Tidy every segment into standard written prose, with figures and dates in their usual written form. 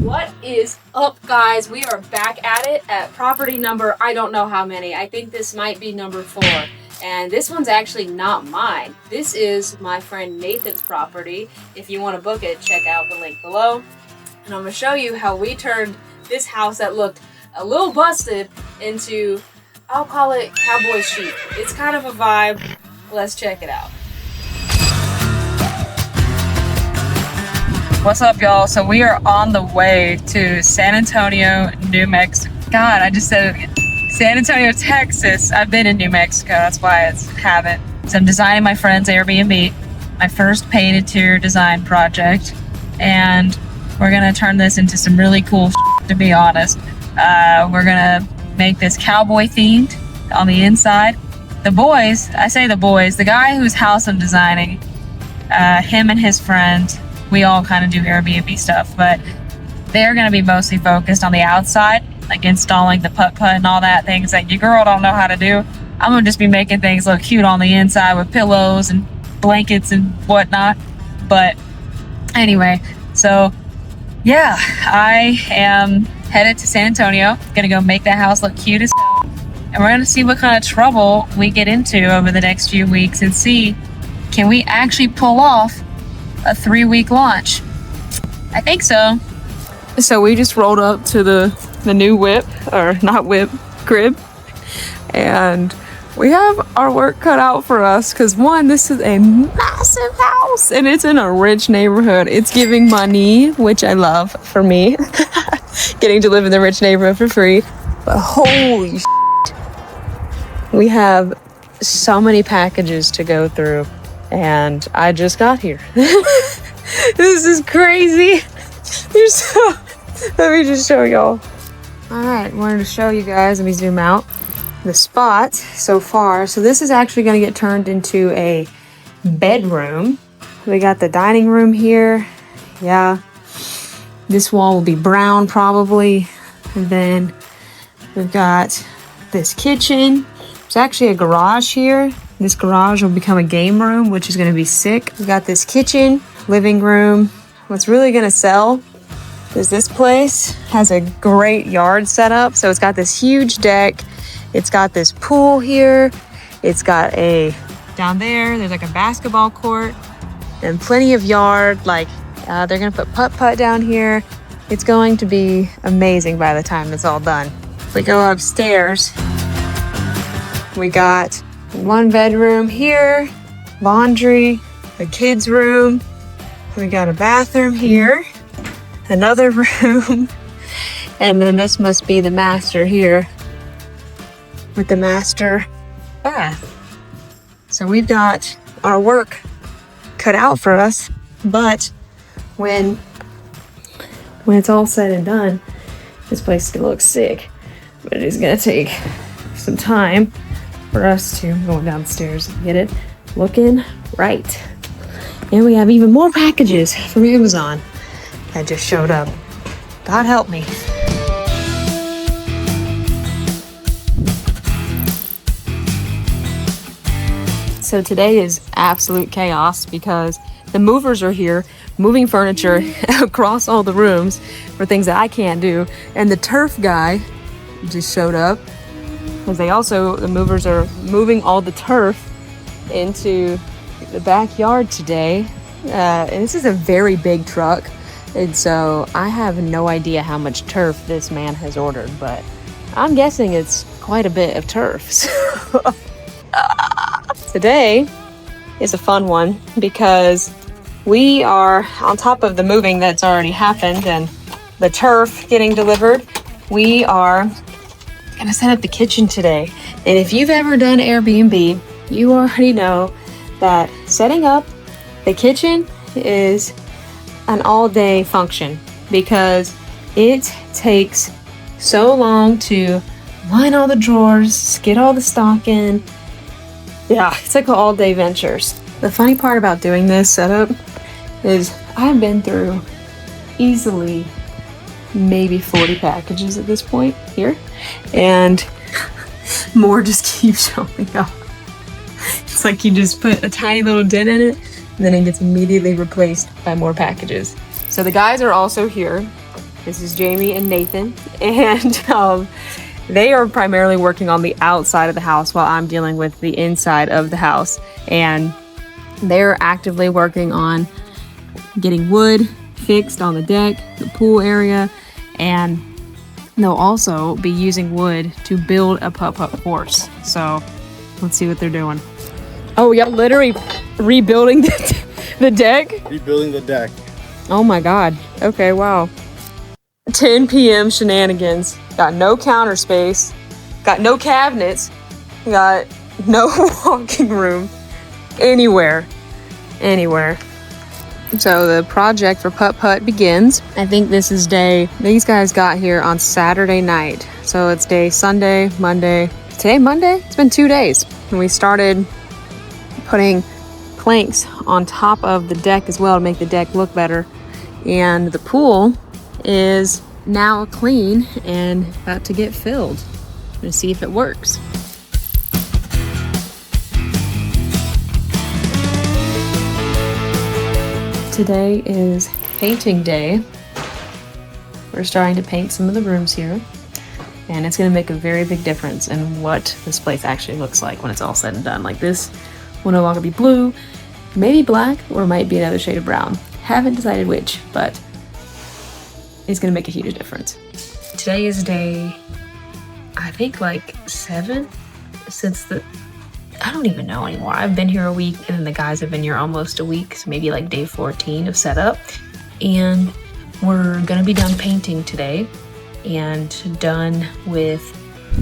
What is up, guys? We are back at it at property number, I don't know how many. I think this might be number 4. And this one's actually not mine. This is my friend Nathan's property. If you want to book it, check out the link below. And I'm going to show you how we turned this house that looked a little busted into, I'll call it Cowboy Chic. It's kind of a vibe. Let's check it out. What's up, y'all? So we are on the way to San Antonio, New Mexico. God, I just said it again. San Antonio, Texas. I've been in New Mexico, that's why I haven't. So I'm designing my friend's Airbnb, my first paid interior design project, and we're gonna turn this into some really cool shit, to be honest. We're gonna make this cowboy themed on the inside. The boys, I say the boys, the guy whose house I'm designing, him and his friend, we all kind of do Airbnb stuff, but they're going to be mostly focused on the outside, like installing the putt-putt and all that, things that your girl don't know how to do. I'm going to just be making things look cute on the inside with pillows and blankets and whatnot. But anyway, so yeah, I am headed to San Antonio, going to go make that house look cute as hell. And we're going to see what kind of trouble we get into over the next few weeks and see, can we actually pull off a 3-week launch? I think so. So we just rolled up to the new whip, or not whip, crib, and we have our work cut out for us because one, this is a massive house and it's in a rich neighborhood. It's giving money, which I love for me, getting to live in the rich neighborhood for free. But holy shit, we have so many packages to go through. And I just got here. This is crazy. Let me just show y'all. All right, wanted to show you guys, let me zoom out, the spot so far. So this is actually going to get turned into a bedroom. We got the dining room here. Yeah. This wall will be brown probably. And then we've got this kitchen. There's actually a garage here. This garage will become a game room, which is going to be sick. We got this kitchen, living room. What's really going to sell is this place has a great yard setup. So it's got this huge deck. It's got this pool here. It's got down there's like a basketball court and plenty of yard. Like they're going to put putt-putt down here. It's going to be amazing by the time it's all done. If we go upstairs, we got 1 bedroom here, laundry, a kid's room. We got a bathroom here, another room, and then this must be the master here with the master bath. So we've got our work cut out for us, but when it's all said and done, this place is gonna look sick, but it is gonna take some time for us to go downstairs and get it looking right. And we have even more packages from Amazon that just showed up. God help me. So today is absolute chaos because the movers are here moving furniture across all the rooms for things that I can't do. And the turf guy just showed up. Because the movers are moving all the turf into the backyard today. And this is a very big truck. And so I have no idea how much turf this man has ordered, but I'm guessing it's quite a bit of turf. So today is a fun one because we are on top of the moving that's already happened and the turf getting delivered. We are gonna set up the kitchen today. And if you've ever done Airbnb, you already know that setting up the kitchen is an all-day function because it takes so long to line all the drawers, get all the stock in. Yeah, it's like an all-day ventures. The funny part about doing this setup is I've been through easily maybe 40 packages at this point here, and more just keep showing up. It's like you just put a tiny little dent in it and then it gets immediately replaced by more packages. So the guys are also here This is Jamie and Nathan, and they are primarily working on the outside of the house while I'm dealing with the inside of the house. And they're actively working on getting wood fixed on the deck, the pool area, and they'll also be using wood to build a putt-putt course. So let's see what they're doing. Oh, yeah, literally rebuilding the deck? Rebuilding the deck. Oh my God. Okay, wow. 10 p.m. shenanigans. Got no counter space. Got no cabinets. Got no walking room. Anywhere. So the project for putt-putt begins. I think this is these guys got here on Saturday night. So it's day Sunday, Monday. Today, Monday? It's been 2 days. And we started putting planks on top of the deck as well to make the deck look better. And the pool is now clean and about to get filled. I'm gonna see if it works. Today is painting day. We're starting to paint some of the rooms here, and it's gonna make a very big difference in what this place actually looks like when it's all said and done. Like, this will no longer be blue, maybe black, or it might be another shade of brown. Haven't decided which, but it's gonna make a huge difference. Today is day, I think, like 7 since I don't even know anymore. I've been here a week, and then the guys have been here almost a week, so maybe like day 14 of setup. And we're gonna be done painting today and done with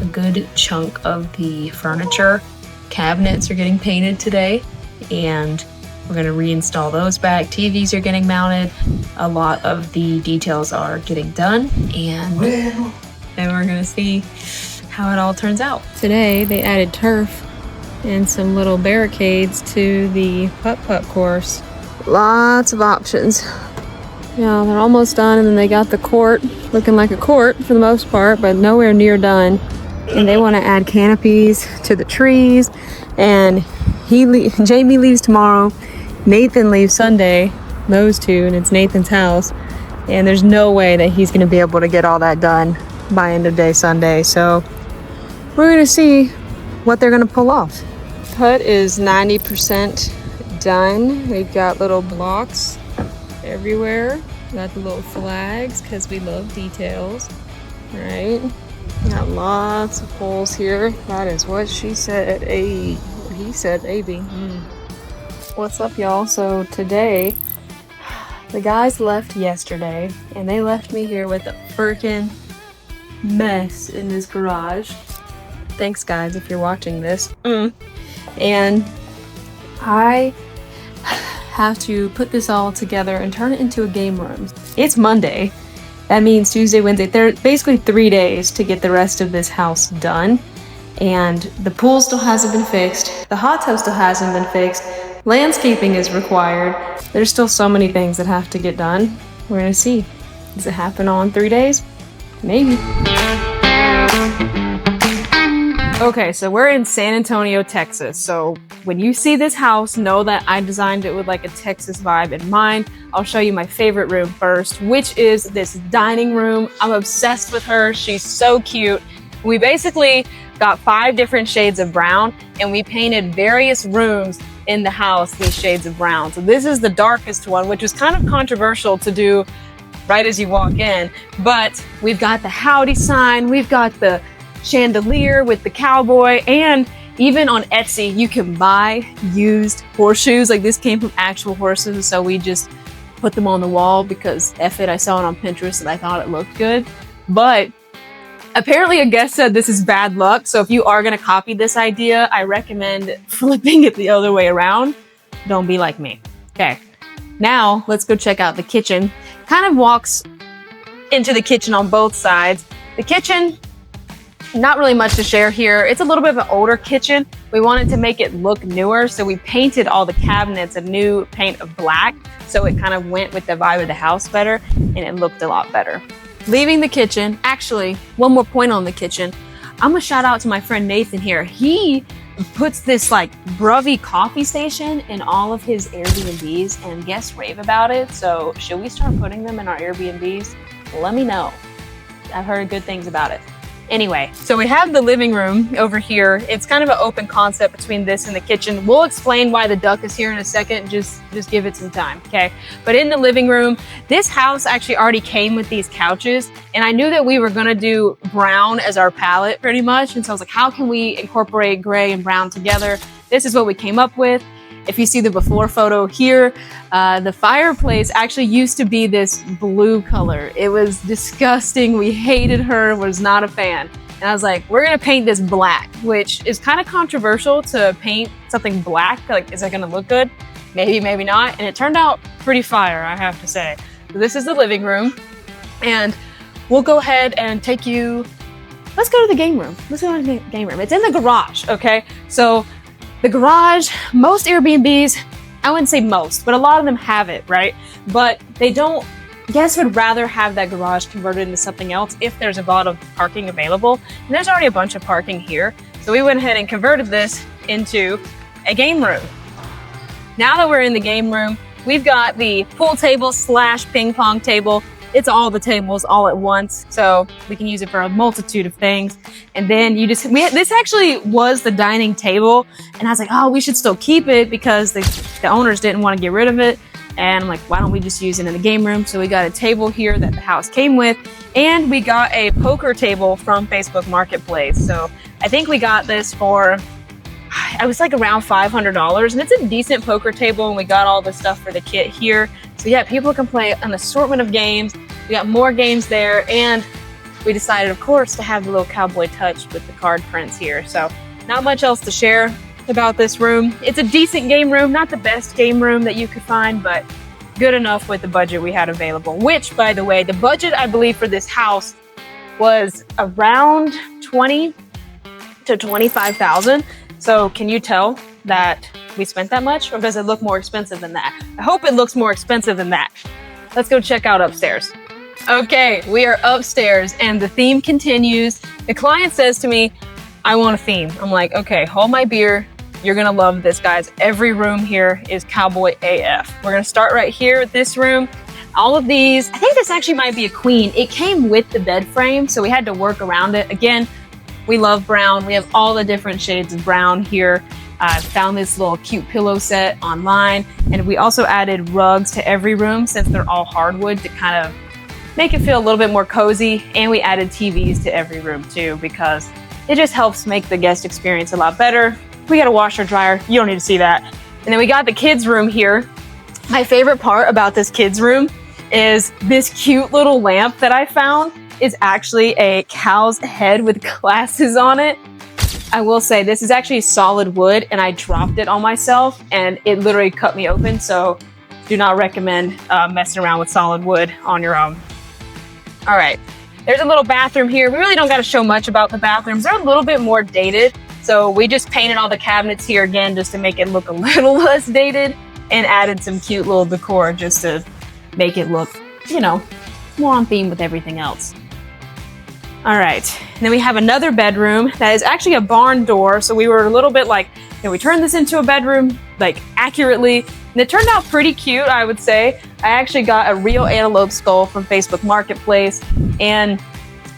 a good chunk of the furniture. Cabinets are getting painted today, and we're gonna reinstall those back. TVs are getting mounted. A lot of the details are getting done, and then we're gonna see how it all turns out. Today, they added turf and some little barricades to the putt-putt course. Lots of options. Yeah, they're almost done, and then they got the court looking like a court for the most part, but nowhere near done. And they want to add canopies to the trees, and Jamie leaves tomorrow, Nathan leaves Sunday, those two, and it's Nathan's house, and there's no way that he's going to be able to get all that done by end of day Sunday. So we're going to see what they're going to pull off. Putt is 90% done. We've got little blocks everywhere. Got the little flags because we love details, right? Got lots of holes here. That is what she said. He said AB. What's up, y'all? So today, the guys left yesterday, and they left me here with a freaking mess in this garage. Thanks, guys, if you're watching this. And I have to put this all together and turn it into a game room. It's Monday. That means Tuesday, Wednesday. There's basically 3 days to get the rest of this house done. And the pool still hasn't been fixed. The hot tub still hasn't been fixed. Landscaping is required. There's still so many things that have to get done. We're gonna see. Does it happen all in 3 days? Maybe. Okay, so we're in San Antonio, Texas. So when you see this house, know that I designed it with like a Texas vibe in mind. I'll show you my favorite room first, which is this dining room. I'm obsessed with her. She's so cute. We basically got 5 different shades of brown, and we painted various rooms in the house these shades of brown. So this is the darkest one, which was kind of controversial to do right as you walk in. But we've got the howdy sign, we've got the chandelier with the cowboy, and even on Etsy you can buy used horseshoes. Like, this came from actual horses, so we just put them on the wall because F it, I saw it on Pinterest and I thought it looked good. But apparently a guest said this is bad luck, so if you are going to copy this idea, I recommend flipping it the other way around. Don't be like me. Okay, now let's go check out the kitchen. Kind of walks into the kitchen on both sides. The kitchen, not really much to share here. It's a little bit of an older kitchen. We wanted to make it look newer, so we painted all the cabinets a new paint of black, so it kind of went with the vibe of the house better, and it looked a lot better. Leaving the kitchen, actually, one more point on the kitchen. I'm gonna shout out to my friend Nathan here. He puts this like Bruvy coffee station in all of his Airbnbs, and guests rave about it. So should we start putting them in our Airbnbs? let me know. I've heard good things about it. Anyway, so we have the living room over here. It's kind of an open concept between this and the kitchen. We'll explain why the duck is here in a second. Just give it some time, okay? But in the living room, this house actually already came with these couches, and I knew that we were gonna do brown as our palette pretty much. And so I was like, how can we incorporate gray and brown together? This is what we came up with. If you see the before photo here, the fireplace actually used to be this blue color. It was disgusting. We hated her, was not a fan. And I was like, we're gonna paint this black, which is kind of controversial to paint something black. Like, is it gonna look good? Maybe, maybe not. And it turned out pretty fire, I have to say. So this is the living room, and we'll go ahead and take you, let's go to the game room. Let's go to the game room. It's in the garage, okay? So the garage, most Airbnbs, I wouldn't say most, but a lot of them have it, right? But they don't, guests would rather have that garage converted into something else if there's a lot of parking available. And there's already a bunch of parking here. So we went ahead and converted this into a game room. Now that we're in the game room, we've got the pool table / ping pong table. It's all the tables all at once, so we can use it for a multitude of things. And then this actually was the dining table, and I was like, oh, we should still keep it because the owners didn't want to get rid of it. And I'm like, why don't we just use it in the game room? So we got a table here that the house came with, and we got a poker table from Facebook Marketplace. So I think we got this for, I was like around $500, and it's a decent poker table, and we got all the stuff for the kit here. So yeah, people can play an assortment of games. We got more games there, and we decided, of course, to have the little cowboy touch with the card prints here. So not much else to share about this room. It's a decent game room, not the best game room that you could find, but good enough with the budget we had available. Which, by the way, the budget I believe for this house was around $20,000 to $25,000. So can you tell that we spent that much, or does it look more expensive than that? I hope it looks more expensive than that. Let's go check out upstairs. Okay, we are upstairs, and the theme continues. The client says to me, I want a theme. I'm like, okay, hold my beer. You're gonna love this, guys. Every room here is cowboy AF. We're gonna start right here with this room. All of these, I think this actually might be a queen. It came with the bed frame, so we had to work around it. Again, we love brown. We have all the different shades of brown here. I found this little cute pillow set online, and we also added rugs to every room since they're all hardwood to kind of make it feel a little bit more cozy. And we added TVs to every room too, because it just helps make the guest experience a lot better. We got a washer dryer. You don't need to see that. And then we got the kids room here. My favorite part about this kids room is this cute little lamp that I found. Is actually a cow's head with glasses on it. I will say this is actually solid wood, and I dropped it on myself and it literally cut me open. So do not recommend messing around with solid wood on your own. All right, there's a little bathroom here. We really don't got to show much about the bathrooms. They're a little bit more dated. So we just painted all the cabinets here again, just to make it look a little less dated, and added some cute little decor just to make it look, you know, more on theme with everything else. All right, and then we have another bedroom that is actually a barn door. So we were a little bit like, can we turn this into a bedroom, like accurately? And it turned out pretty cute, I would say. I actually got a real antelope skull from Facebook Marketplace and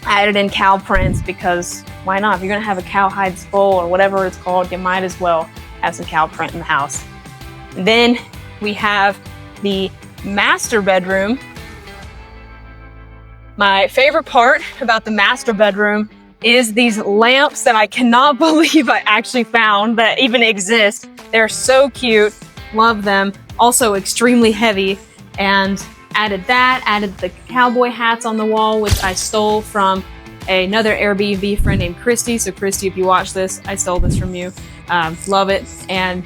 added in cow prints because why not? If you're gonna have a cowhide skull or whatever it's called, you might as well have some cow print in the house. And then we have the master bedroom. My favorite part about the master bedroom is these lamps that I cannot believe I actually found that even exist. They're so cute, love them. Also extremely heavy, and added the cowboy hats on the wall, which I stole from another Airbnb friend named Christy. So Christy, if you watch this, I stole this from you. Love it. And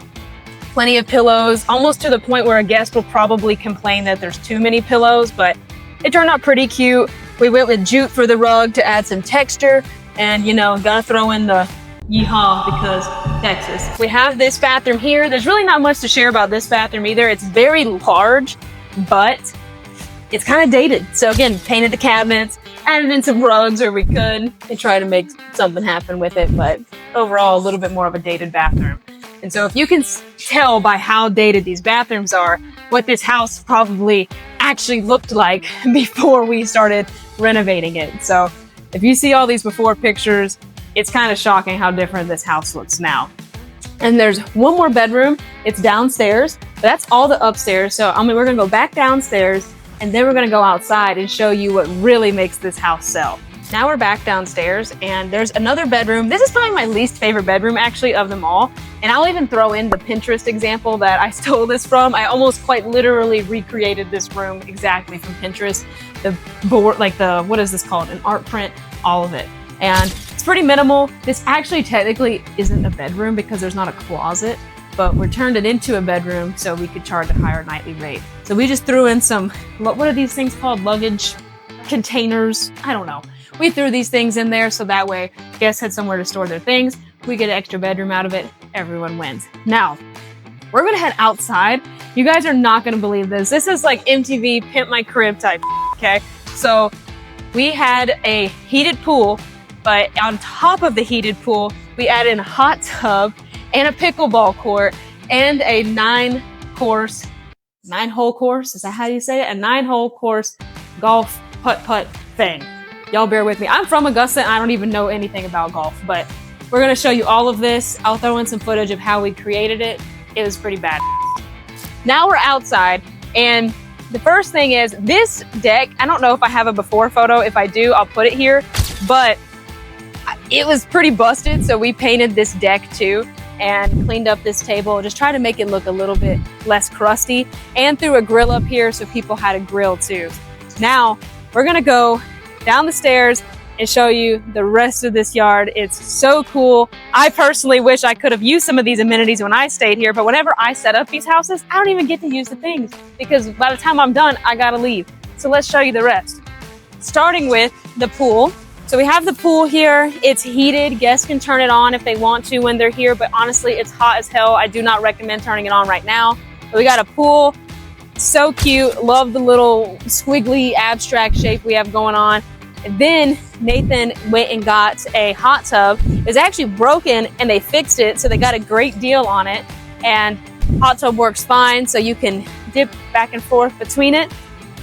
plenty of pillows, almost to the point where a guest will probably complain that there's too many pillows, but it turned out pretty cute. We went with jute for the rug to add some texture, and you know, gotta throw in the yeehaw because Texas. We have this bathroom here. There's really not much to share about this bathroom either. It's very large, but it's kind of dated. So again, painted the cabinets, added in some rugs where we could, and try to make something happen with it. But overall, a little bit more of a dated bathroom. And so if you can tell by how dated these bathrooms are, what this house probably actually looked like before we started renovating it. So if you see all these before pictures, it's kind of shocking how different this house looks now. And there's one more bedroom. It's downstairs. That's all the upstairs. So we're gonna go back downstairs and then we're gonna go outside and show you what really makes this house sell. Now we're back downstairs and there's another bedroom. This is probably my least favorite bedroom actually of them all. And I'll even throw in the Pinterest example that I stole this from. I almost quite literally recreated this room exactly from Pinterest. The board, like what is this called? An art print, all of it. And it's pretty minimal. This actually technically isn't a bedroom because there's not a closet, but we turned it into a bedroom so we could charge a higher nightly rate. So we just threw in some, what are these things called? Luggage containers? I don't know. We threw these things in there so that way guests had somewhere to store their things. We get an extra bedroom out of it. Everyone wins. Now, we're gonna head outside. You guys are not gonna believe this. This is like MTV Pimp My Crib type, okay? So we had a heated pool, but on top of the heated pool, we added a hot tub and a pickleball court and a 9-hole course, is that how you say it? A 9-hole course golf putt-putt thing. Y'all bear with me. I'm from Augusta and I don't even know anything about golf, but we're gonna show you all of this. I'll throw in some footage of how we created it. It was pretty bad. Now we're outside and the first thing is this deck, I don't know if I have a before photo. If I do, I'll put it here, but it was pretty busted. So we painted this deck too and cleaned up this table, just try to make it look a little bit less crusty, and threw a grill up here so people had a grill too. Now we're gonna go down the stairs and show you the rest of this yard. It's so cool. I personally wish I could have used some of these amenities when I stayed here, but whenever I set up these houses, I don't even get to use the things because by the time I'm done, I gotta leave. So let's show you the rest. Starting with the pool. So we have the pool here. It's heated. Guests can turn it on if they want to when they're here, but honestly, it's hot as hell. I do not recommend turning it on right now. But we got a pool. So cute. Love the little squiggly abstract shape we have going on. And then Nathan went and got a hot tub. It was actually broken and they fixed it, so they got a great deal on it. And hot tub works fine, so you can dip back and forth between it.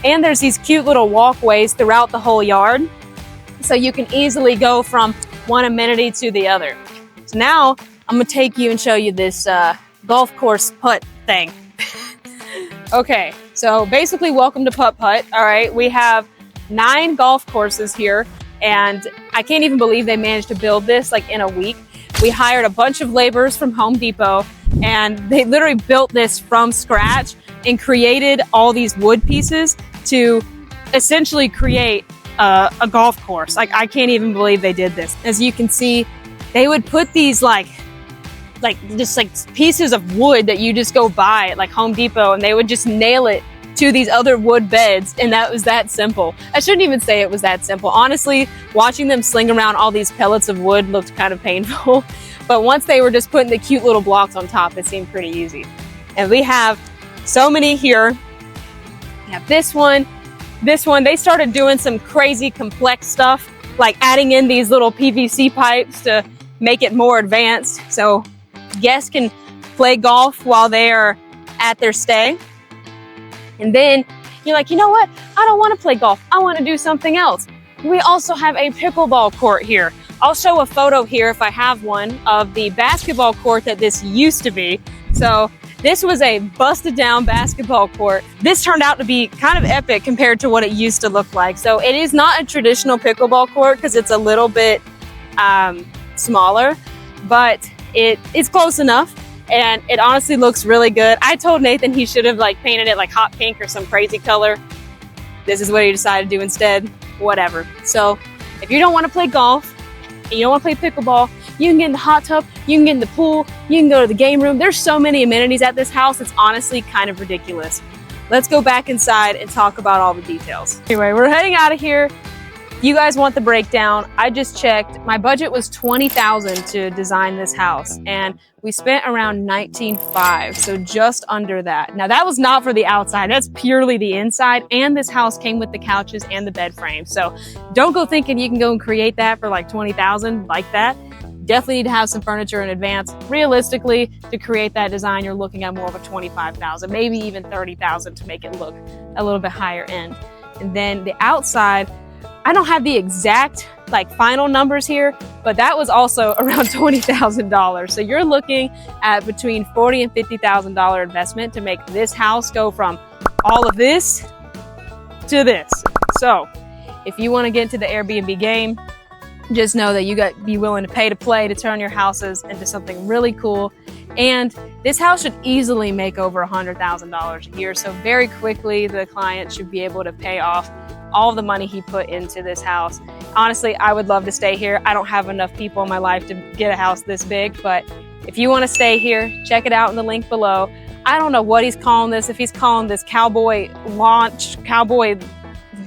And there's these cute little walkways throughout the whole yard, so you can easily go from one amenity to the other. So now I'm gonna take you and show you this golf course putt thing. Okay, so basically welcome to Putt Putt. All right, we have 9 golf courses here, and I can't even believe they managed to build this like in a week. We hired a bunch of laborers from Home Depot, and they literally built this from scratch and created all these wood pieces to essentially create a golf course. Like, I can't even believe they did this. As you can see, they would put these like pieces of wood that you just go buy at like Home Depot, and they would just nail it to these other wood beds, and that was that simple. I shouldn't even say it was that simple. Honestly, watching them sling around all these pellets of wood looked kind of painful, but once they were just putting the cute little blocks on top, it seemed pretty easy. And we have so many here. We have this one. They started doing some crazy complex stuff, like adding in these little PVC pipes to make it more advanced, so guests can play golf while they are at their stay. And then you're like, you know what? I don't want to play golf. I want to do something else. We also have a pickleball court here. I'll show a photo here if I have one of the basketball court that this used to be. So this was a busted down basketball court. This turned out to be kind of epic compared to what it used to look like. So it is not a traditional pickleball court because it's a little bit smaller, but it's close enough. And it honestly looks really good. I told Nathan he should have like painted it like hot pink or some crazy color. This is what he decided to do instead. Whatever. So if you don't want to play golf and you don't want to play pickleball, you can get in the hot tub, you can get in the pool, you can go to the game room. There's so many amenities at this house, it's honestly kind of ridiculous. Let's go back inside and talk about all the details. Anyway, we're heading out of here. You guys want the breakdown? I just checked. My budget was $20,000 to design this house, and we spent around $19,500, so just under that. Now that was not for the outside, that's purely the inside, and this house came with the couches and the bed frame. So don't go thinking you can go and create that for like $20,000 like that. Definitely need to have some furniture in advance. Realistically, to create that design, you're looking at more of a $25,000, maybe even $30,000 to make it look a little bit higher end. And then the outside, I don't have the exact like final numbers here, but that was also around $20,000. So you're looking at between $40,000 and $50,000 investment to make this house go from all of this to this. So if you want to get into the Airbnb game, just know that you got to be willing to pay to play to turn your houses into something really cool. And this house should easily make over $100,000 a year. So very quickly, the client should be able to pay off all the money he put into this house. Honestly, I would love to stay here. I don't have enough people in my life to get a house this big, but if you want to stay here, check it out in the link below. I don't know what he's calling this. If he's calling this Cowboy Launch, Cowboy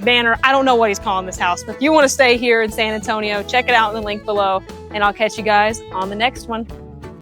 Banner, I don't know what he's calling this house. But if you want to stay here in San Antonio, check it out in the link below, and I'll catch you guys on the next one.